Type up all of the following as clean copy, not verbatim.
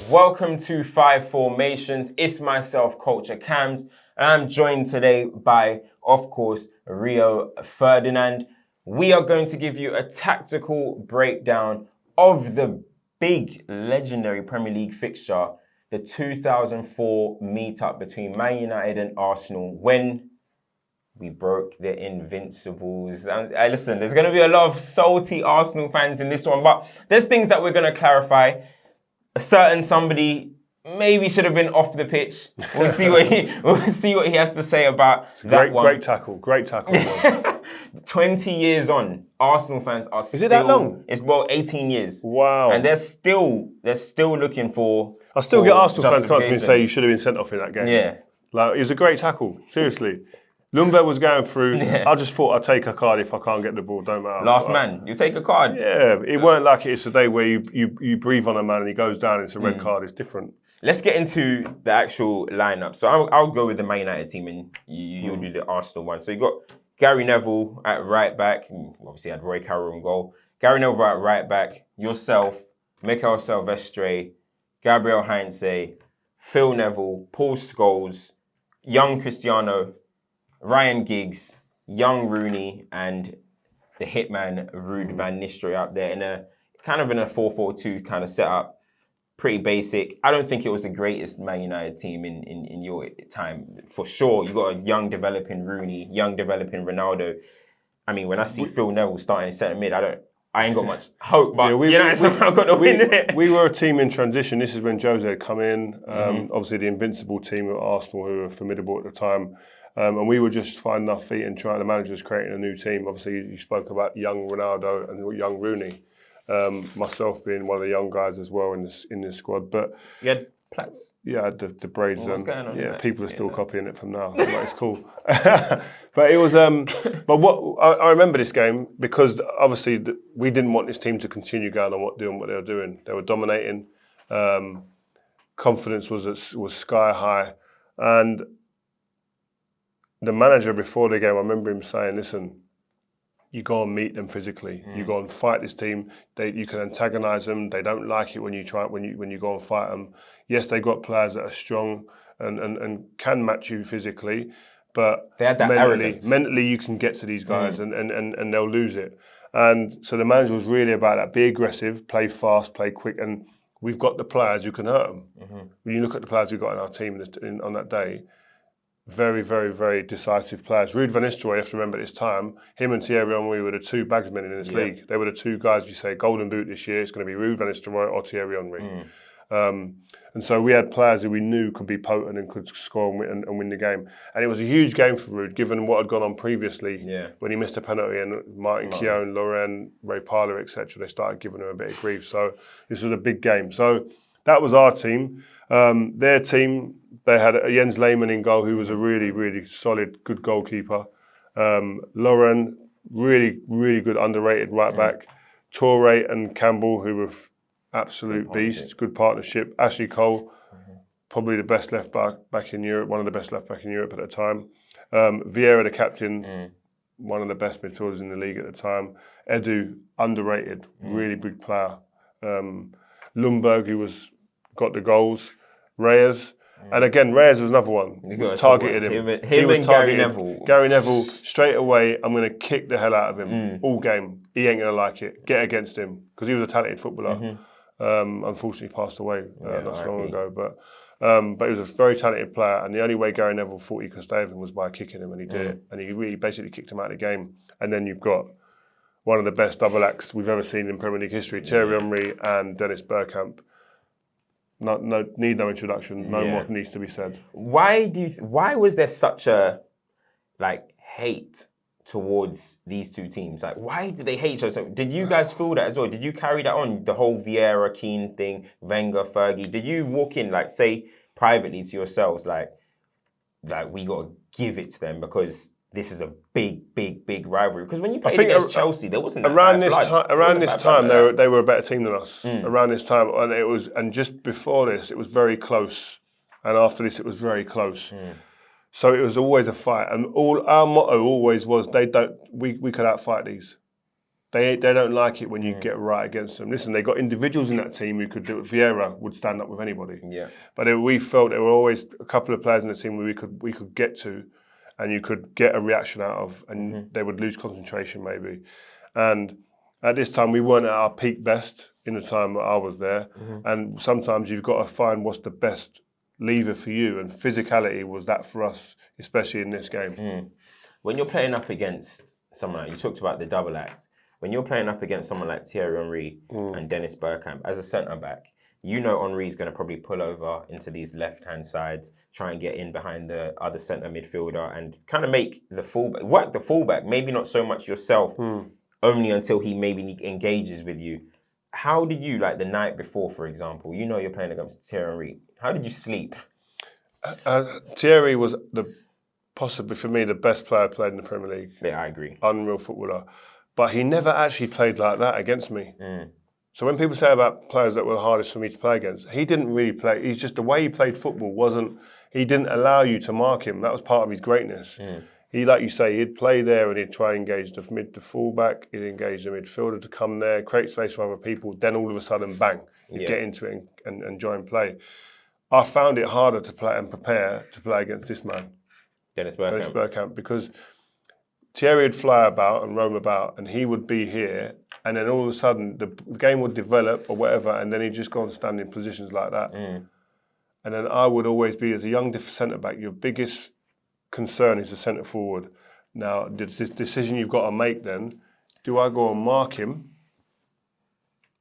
Welcome to Five Formations. It's myself, Culture Cams, and I'm joined today by, of course, Rio Ferdinand. We are going to give you a tactical breakdown of the big, legendary Premier League fixture, the 2004 meetup between Man United and Arsenal when we broke the Invincibles. And listen, there's going to be a lot of salty Arsenal fans in this one, but there's things that we're going to clarify. A certain somebody maybe should have been off the pitch. We'll see what he has to say about that one. Great tackle. 20 years on, Arsenal fans are still... Is it that long? It's 18 years. Wow. And they're still looking for... I still get Arsenal fans come up to me and say you should have been sent off in that game. Yeah. Like, it was a great tackle, seriously. Ljungberg was going through. Yeah. I just thought I'd take a card if I can't get the ball, don't matter. Last man, you take a card. Yeah, it weren't like it's a day where you breathe on a man and he goes down, it's a red card, it's different. Let's get into the actual lineup. So I'll go with the Man United team and you'll do the Arsenal one. So you got Gary Neville at right back. Obviously had Roy Carroll in goal. Gary Neville at right back. Yourself, Mikel Silvestre, Gabriel Heinze, Phil Neville, Paul Scholes, young Cristiano, Ryan Giggs, young Rooney, and the hitman Ruud van Nistelrooy up there in a 4-4-2 kind of setup. Pretty basic. I don't think it was the greatest Man United team in your time. For sure, you got a young developing Rooney, young developing Ronaldo. I mean, when I see Phil Neville starting in centre mid, I ain't got much hope, but I've got to win it. We were a team in transition. This is when Jose had come in. Obviously, the Invincible team at Arsenal, who were formidable at the time. And we were just finding our feet and trying. The manager's creating a new team. Obviously, you spoke about young Ronaldo and young Rooney. Myself being one of the young guys as well in this squad. But you had plaits. Yeah, the braids. What's going on? Yeah, people are still copying it from now. So it's cool. But it was. But what I remember this game because obviously we didn't want this team to continue going on doing what they were doing. They were dominating. Confidence was sky high, and the manager before the game, I remember him saying, listen, you go and meet them physically. You go and fight this team. You can antagonise them. They don't like it when you go and fight them. Yes, they got players that are strong and can match you physically, but they had that mentally you can get to these guys and they'll lose it. And so the manager was really about that. Be aggressive, play fast, play quick, and we've got the players who can hurt them. When you look at the players we've got in our team on that day, very, very, very decisive players. Ruud van Nistelrooy, you have to remember at this time, him and Thierry Henry were the two bagsmen in this league. They were the two guys, you say, Golden Boot this year, it's going to be Ruud van Nistelrooy or Thierry Henry. And so we had players who we knew could be potent and could score and win the game. And it was a huge game for Ruud, given what had gone on previously when he missed a penalty and Martin Keown, Laurent, Ray Parlour, etc. They started giving him a bit of grief. So this was a big game. So that was our team. Their team, they had Jens Lehmann in goal, who was a really, really solid, good goalkeeper. Laurent, really, really good, underrated right back. Toure and Campbell, who were absolute beasts, good partnership. Ashley Cole, probably the best left back in Europe, one of the best left back in Europe at the time. Vieira, the captain, one of the best midfielders in the league at the time. Edu, underrated, really big player. Ljungberg, who got the goals. Reyes. And again, Reyes was another one. Targeted him. Him and Gary Neville. Gary Neville, straight away, I'm going to kick the hell out of him all game. He ain't going to like it. Get against him. Because he was a talented footballer. Unfortunately passed away not so long ago. But he was a very talented player. And the only way Gary Neville thought he could stay with him was by kicking him. And he did it. And he really basically kicked him out of the game. And then you've got one of the best double acts we've ever seen in Premier League history. Thierry Henry and Dennis Bergkamp. Need no introduction. No more needs to be said. Why was there such a hate towards these two teams? Like, why did they hate each other? Did you guys feel that as well? Did you carry that on? The whole Vieira, Keane thing, Wenger, Fergie. Did you walk in say privately to yourselves like we got to give it to them because this is a big, big, big rivalry? Because when you played against Chelsea, there wasn't that around this time they were a better team than us. Around this time, and just before this, it was very close, and after this, it was very close. So it was always a fight, and our motto always was we could outfight these. They don't like it when you get right against them. Listen, they got individuals in that team who could do it. Vieira would stand up with anybody. Yeah. But we felt there were always a couple of players in the team where we could get to, and you could get a reaction out of, and they would lose concentration maybe. And at this time, we weren't at our peak best in the time that I was there. And sometimes you've got to find what's the best lever for you. And physicality was that for us, especially in this game. When you're playing up against someone, you talked about the double act. When you're playing up against someone like Thierry Henry and Dennis Bergkamp, as a centre-back, you know Henry's going to probably pull over into these left-hand sides, try and get in behind the other centre midfielder and kind of make the fullback, work the fullback, maybe not so much yourself, only until he maybe engages with you. How did you, like the night before, for example, you know you're playing against Thierry Henry, how did you sleep? Thierry was possibly, for me, the best player played in the Premier League. Yeah, I agree. Unreal footballer. But he never actually played like that against me. So when people say about players that were the hardest for me to play against, he didn't really play. He's just the way he played football wasn't. He didn't allow you to mark him. That was part of his greatness. He, like you say, he'd play there and he'd try and engage the fullback. He'd engage the midfielder to come there, create space for other people. Then all of a sudden, bang, he'd get into it and join play. I found it harder to play and prepare to play against this man, Dennis Bergkamp, because Thierry would fly about and roam about, and he would be here, and then all of a sudden the game would develop or whatever, and then he'd just go and stand in positions like that. And then I would always be, as a young centre back, your biggest concern is the centre forward. Now, the decision you've got to make then: do I go and mark him,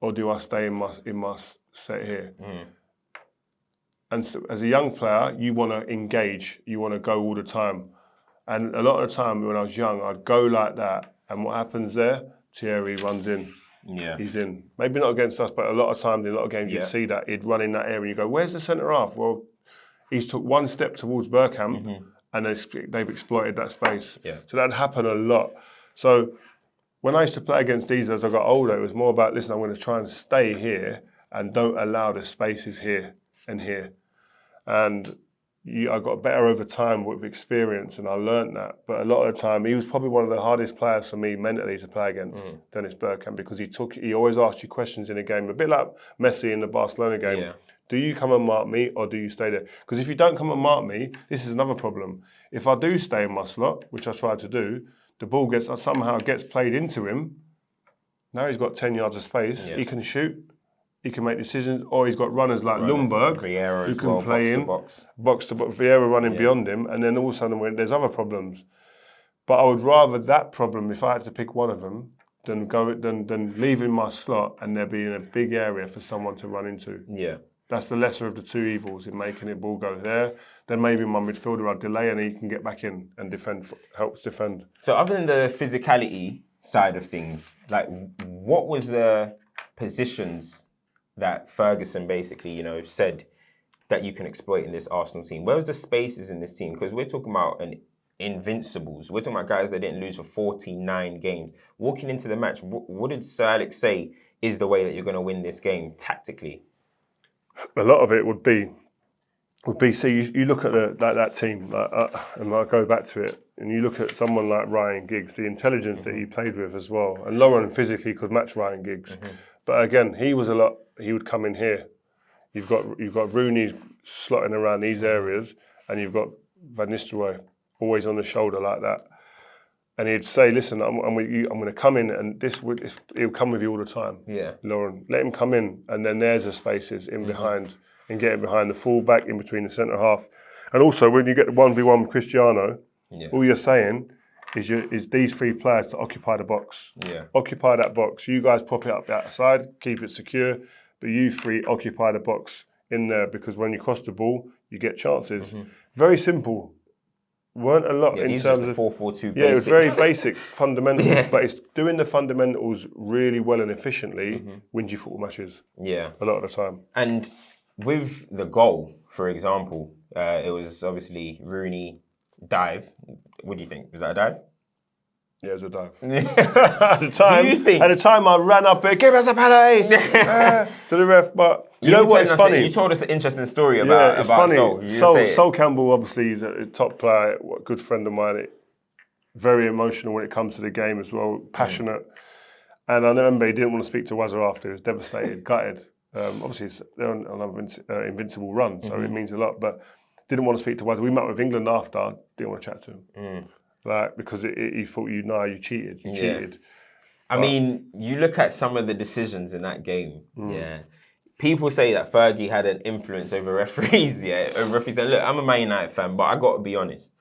or do I stay in my set here? And so, as a young player, you want to engage, you want to go all the time. And a lot of the time when I was young, I'd go like that. And what happens there? Thierry runs in. Yeah. He's in. Maybe not against us, but a lot of times in a lot of games you'd see that. He'd run in that area and you go, where's the centre half? Well, he's took one step towards Bergkamp and they've exploited that space. So that happened a lot. So when I used to play against these as I got older, it was more about, listen, I'm going to try and stay here and don't allow the spaces here and here. And I got better over time with experience, and I learned that. But a lot of the time, he was probably one of the hardest players for me mentally to play against, Dennis Bergkamp, because he always asked you questions in a game, a bit like Messi in the Barcelona game. Do you come and mark me, or do you stay there? Because if you don't come and mark me, this is another problem. If I do stay in my slot, which I try to do, the ball somehow gets played into him. Now he's got 10 yards of space. He can shoot. He can make decisions, or he's got runners like Ljungberg, who can play in box to box. Vieira running beyond him, and then all of a sudden there's other problems. But I would rather that problem, if I had to pick one of them, than leaving my slot and there being a big area for someone to run into. That's the lesser of the two evils in making it ball go there. Then maybe my midfielder I'd delay and he can get back in and defend, helps defend. So other than the physicality side of things, like what was the positions that Ferguson basically, said that you can exploit in this Arsenal team? Where was the spaces in this team? Because we're talking about an Invincibles. We're talking about guys that didn't lose for 49 games. Walking into the match, what did Sir Alex say is the way that you're going to win this game tactically? A lot of it would be see, you look at that team, and I'll go back to it, and you look at someone like Ryan Giggs, the intelligence that he played with as well, and Lauren physically could match Ryan Giggs. But again, he would come in here. You've got Rooney slotting around these areas, and you've got Van Nistelrooy always on the shoulder like that. And he'd say, listen, I'm going to come in, and he'll come with you all the time. Lauren, let him come in, and then there's the spaces in behind, and getting behind the full-back, in between the centre half. And also, when you get the 1v1 with Cristiano, all you're saying is these three players to occupy the box. Occupy that box. You guys pop it up the outside, keep it secure, but you three occupy the box in there, because when you cross the ball, you get chances. Very simple. Weren't a lot in terms of 4-4-2 basic. It was very basic fundamentals, but it's doing the fundamentals really well and efficiently wins you football matches. A lot of the time. And with the goal, for example, it was obviously Rooney dive. What do you think? Was that a dive? Yeah, it was a dive. At the time, I ran up there, give us a penalty to the ref. But you know what? It's funny. You told us an interesting story about funny. Sol Campbell, obviously, is a top player, a good friend of mine. Very emotional when it comes to the game as well, passionate. And I remember he didn't want to speak to Wazza after. He was devastated, gutted. Obviously, they're on an invincible run, so it means a lot. But didn't want to speak to Wazza. We met with England after. Didn't want to chat to him, because he thought you cheated. You cheated. I mean, you look at some of the decisions in that game. Yeah, people say that Fergie had an influence over referees. Over referees. And look, I'm a Man United fan, but I got to be honest.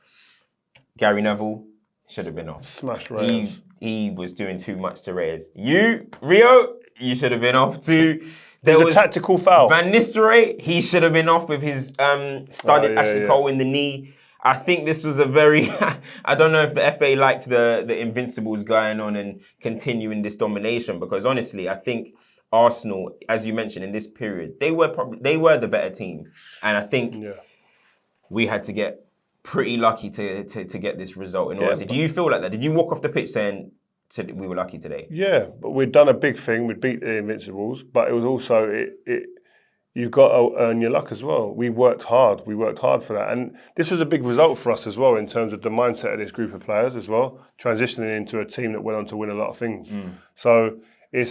Gary Neville should have been off. Smash Reyes. He was doing too much to Reyes. Rio, you should have been off too. There was a tactical foul. Van Nistelrooy, he should have been off with his studded Ashley Cole in the knee. I think this was a very... I don't know if the FA liked the Invincibles going on and continuing this domination, because honestly, I think Arsenal, as you mentioned, in this period, they were the better team. And I think we had to get pretty lucky to get this result. In order, do you feel like that? Did you walk off the pitch saying we were lucky today? Yeah, but we'd done a big thing. We'd beat the Invincibles, but it was also you've got to earn your luck as well. We worked hard. We worked hard for that, and this was a big result for us as well in terms of the mindset of this group of players as well, transitioning into a team that went on to win a lot of things. So it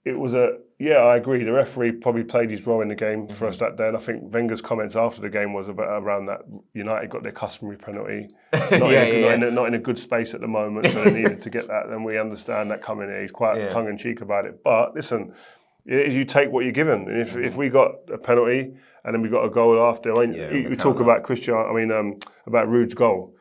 was I agree. The referee probably played his role in the game for us that day, and I think Wenger's comments after the game was around that United got their customary penalty, not in a good space at the moment, so they needed to get that. And we understand that coming in. He's quite tongue in cheek about it. But listen, you take what you're given. And if we got a penalty and then we got a goal after, I mean, we talk about Cristiano. I mean, about Ruud's goal.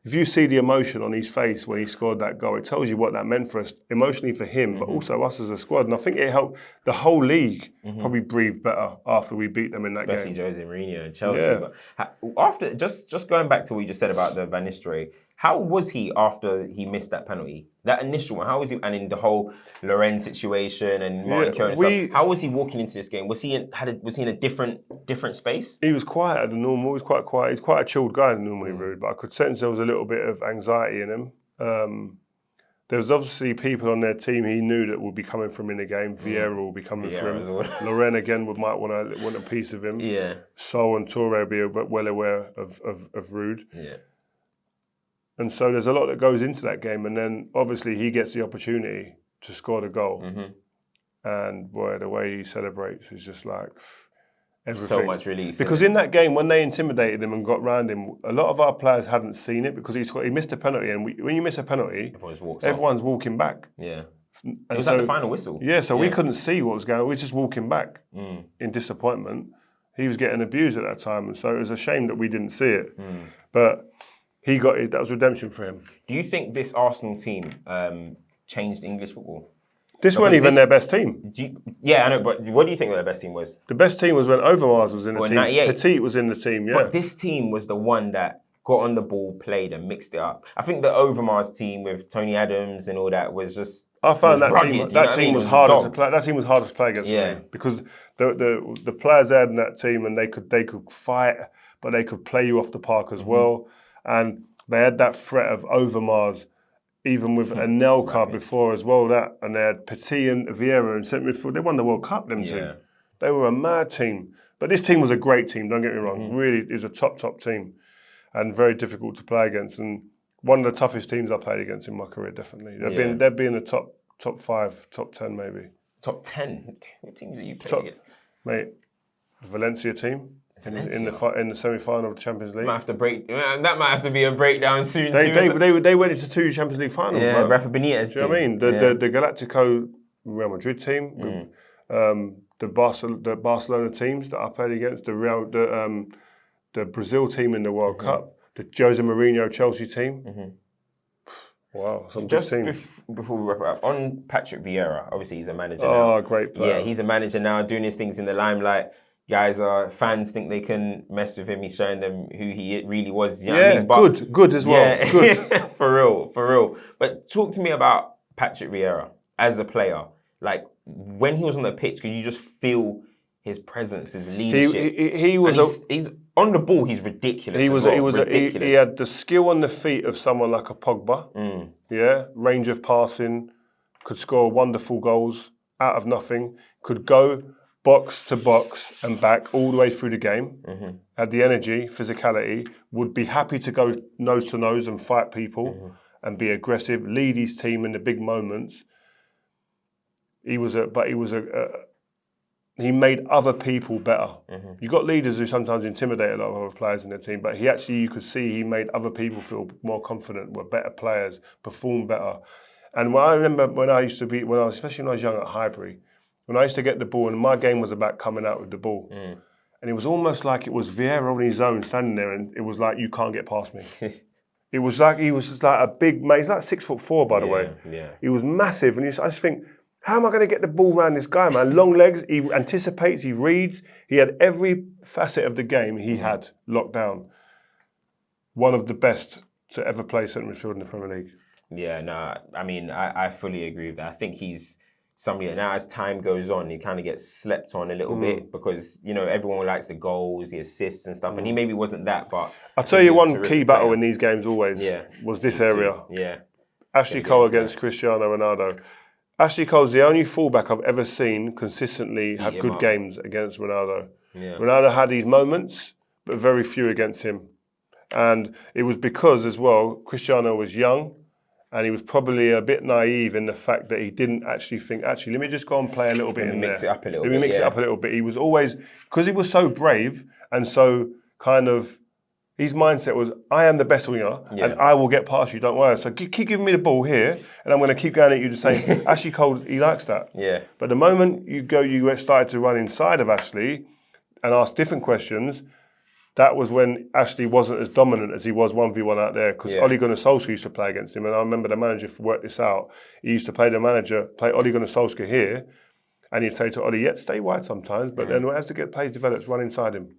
If you see the emotion on his face when he scored that goal, it tells you what that meant for us, emotionally for him, but also us as a squad. And I think it helped the whole league probably breathe better after we beat them in that Especially game. Jose Mourinho and Chelsea. Yeah. But after, just going back to what you just said about the Van Nistelrooy, how was he after he missed that penalty? That initial one, how was he? And in the whole Loren situation and Martin Keown and stuff, how was he walking into this game? Was he in a different space? He was quiet than normal. He was quite quiet. He's quite a chilled guy normally, Ruud, but I could sense there was a little bit of anxiety in him. There was obviously people on their team he knew that would be coming from in the game. Vieira will be coming from him. Loren again might want a piece of him. Yeah. Sol and Toure will be well aware of Ruud. Yeah. And so there's a lot that goes into that game, and then obviously he gets the opportunity to score the goal. And boy, the way he celebrates is just like everything. So much relief. Because in that game, when they intimidated him and got round him, a lot of our players hadn't seen it because he missed a penalty, and when you miss a penalty, everyone's walking back. Yeah. It was at the final whistle. Yeah, so we couldn't see what was going on. We were just walking back in disappointment. He was getting abused at that time, and so it was a shame that we didn't see it. But he got it. That was redemption for him. Do you think this Arsenal team changed English football? This wasn't even their best team. I know, but what do you think their best team was? The best team was when Overmars was in the team. 98. Petit was in the team, But this team was the one that got on the ball, played and mixed it up. I think the Overmars team with Tony Adams and all that was just... I found that team was harder to play. That team was harder to play against me because the players they had in that team, and they could fight, but they could play you off the park as well. And they had that threat of Overmars, even with Anelka before as well. And they had Petit and Vieira and centre midfield. They won the World Cup, them team. They were a mad team. But this team was a great team, don't get me wrong. Really, it was a top team and very difficult to play against. And one of the toughest teams I played against in my career, definitely. They'd be in the top 5, top 10 maybe. Top 10? What teams are you playing against? Mate, Valencia team. In the semi-final of the Champions League. That might have to be a breakdown soon. They went into 2 Champions League finals. Yeah, Rafa Benitez. Do you know what I mean? The Galactico Real Madrid team, the Barcelona teams that I played against, the Brazil team in the World Cup, the Jose Mourinho Chelsea team. Wow, some just good teams. Before we wrap it up, on Patrick Vieira, obviously he's a manager now. Oh, great player. Yeah, he's a manager now, doing his things in the limelight. Fans think they can mess with him. He's showing them who he really was. You know what I mean? But, good as well. Yeah, good. for real. But talk to me about Patrick Vieira as a player. Like, when he was on the pitch, could you just feel his presence, his leadership? He's on the ball. He's ridiculous. He had the skill on the feet of someone like a Pogba. Yeah, range of passing, could score wonderful goals out of nothing. Could go box to box and back all the way through the game. Had the energy, physicality. Would be happy to go nose to nose and fight people. and be aggressive, lead his team in the big moments. He made other people better. You got leaders who sometimes intimidate a lot of other players in their team, but you could see he made other people feel more confident, were better players, performed better. And I remember especially when I was young at Highbury, when I used to get the ball, and my game was about coming out with the ball. And it was almost like it was Vieira on his own standing there, and it was like, you can't get past me. It was like he was just like a big man. He's like 6'4", by the way. Yeah. He was massive, and I just think, how am I going to get the ball around this guy, man? Long legs, he anticipates, he reads. He had every facet of the game he had locked down. One of the best to ever play centre midfield in the Premier League. Yeah, no, I mean, I fully agree with that. I think he's somebody that now as time goes on, he kind of gets slept on a little bit because, you know, everyone likes the goals, the assists and stuff, and he maybe wasn't that, but... I'll tell you one key battle in these games always was this area. Ashley Cole against Cristiano Ronaldo. Ashley Cole's the only fullback I've ever seen consistently have good games against Ronaldo. Ronaldo had these moments, but very few against him. And it was because, as well, Cristiano was young, and he was probably a bit naive in the fact that he didn't actually think, let me just go and play a little bit in there. Mix it up a little bit. Let me mix it up a little bit. He was always, because he was so brave and so kind of, his mindset was, I am the best winger and I will get past you, don't worry. So keep giving me the ball here and I'm going to keep going at you the same. Ashley Cole, he likes that. But the moment you started to run inside of Ashley and ask different questions, that was when Ashley wasn't as dominant as he was 1v1 out there, because Ole Gunnar Solskjaer used to play against him, and I remember the manager worked this out. He used to play Ole Gunnar Solskjaer here, and he'd say to Ole, stay wide sometimes, but then as the play develops, run inside him,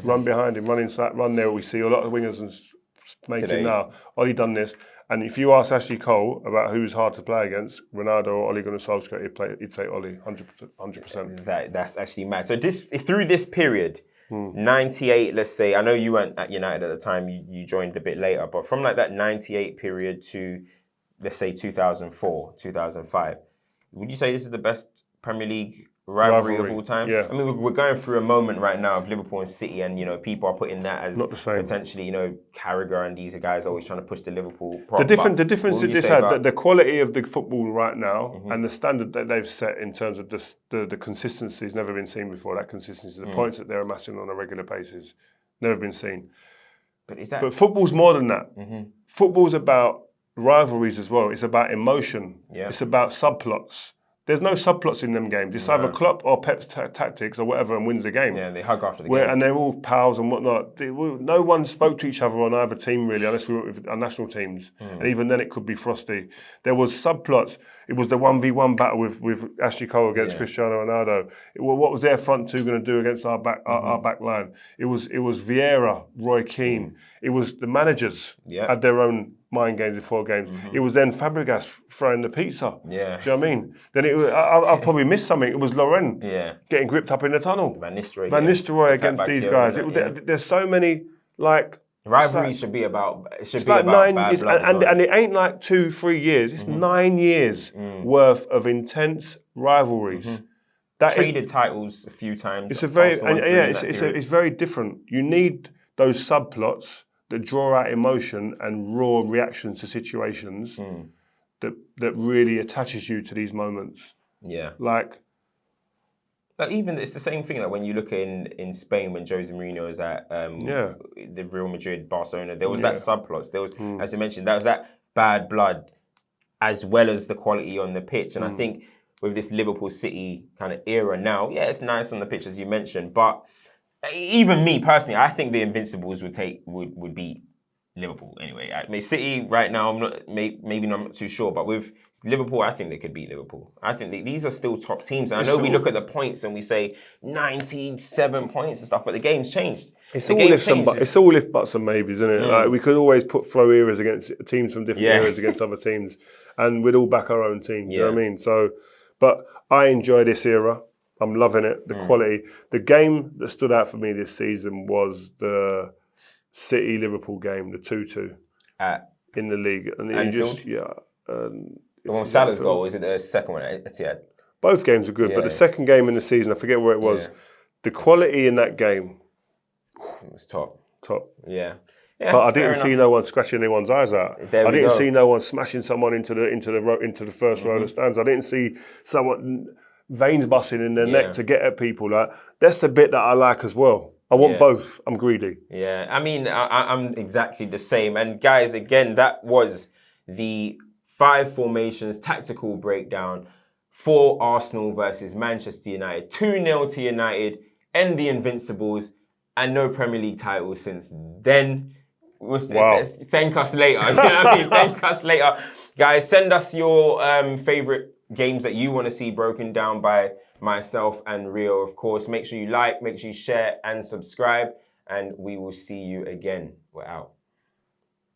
run behind him, run inside, run there. We see a lot of wingers and making now. Ole done this, and if you ask Ashley Cole about who's hard to play against, Ronaldo or Ole Gunnar Solskjaer, he'd say Ole, 100%. That's actually mad. So through this period, 98, let's say, I know you weren't at United at the time, you joined a bit later, but from like that 98 period to, let's say, 2004, 2005, would you say this is the best Premier League rivalry of all time? Yeah. I mean, we're going through a moment right now of Liverpool and City, and, you know, people are putting that as potentially, you know, Carragher and these guys are always trying to push the Liverpool prop. The difference that this had, the quality of the football right now and the standard that they've set in terms of the consistency has never been seen before. That consistency, the points that they're amassing on a regular basis, never been seen. But football's more than that. Football's about rivalries as well. It's about emotion. It's about subplots. There's no subplots in them games. It's either Klopp or Pep's tactics or whatever and wins the game. Yeah, they hug after the game. And they're all pals and whatnot. No one spoke to each other on either team really, unless we were with our national teams. And even then it could be frosty. There was subplots. It was the 1v1 battle with Ashley Cole against Cristiano Ronaldo. What was their front two going to do against our back line? It was Vieira, Roy Keane. It was the managers had their own mind games before games. It was then Fabregas throwing the pizza. Do you know what I mean? Then I've probably missed something. It was Loren getting gripped up in the tunnel. Van Nistelrooy against these guys. There's so many rivalries should be about. It should be like about 9 years, and it ain't like 2-3 years. It's 9 years worth of intense rivalries. Traded titles a few times. It's it's very different. You need those subplots that draw out emotion and raw reactions to situations that really attaches you to these moments. Like even it's the same thing that when you look in Spain when Jose Mourinho was at the Real Madrid, Barcelona, there was that subplots. There was, as you mentioned, that was that bad blood as well as the quality on the pitch. And I think with this Liverpool City kind of era now, it's nice on the pitch as you mentioned, but even me personally, I think the Invincibles would beat Liverpool anyway. I mean, City right now, I'm not too sure, but with Liverpool, I think they could beat Liverpool. I think these are still top teams. And I know we look at the points and we say 97 points and stuff, but the game's changed. It's all if buts and maybes, isn't it? Like we could always put flow eras against teams from different eras against other teams, and we'd all back our own teams. You know what I mean? So, but I enjoy this era. I'm loving it. The quality. The game that stood out for me this season was the City-Liverpool game, the 2-2 in the league. And Anfield? The one with Salah's goal, or is it the second one at Etihad? Both games are good, but the second game in the season, I forget where it was. The quality in that game it was top. Top. Yeah. Yeah, but I fair didn't see enough. no one scratching anyone's eyes out. There I we didn't go. see no one smashing someone into the first row of the stands. I didn't see someone veins busting in their Yeah. neck to get at people. Like, that's the bit that I like as well. I want Yeah. both. I'm greedy. Yeah, I mean, I'm exactly the same. And guys, again, that was the 5 formations tactical breakdown for Arsenal versus Manchester United. 2-0 to United and the Invincibles, and no Premier League title since then. Wow. Thank us later. You know what I mean? Thank us later. Guys, send us your favorite games that you want to see broken down by myself and Rio, of course. Make sure you like, make sure you share and subscribe, and we will see you again. We're out.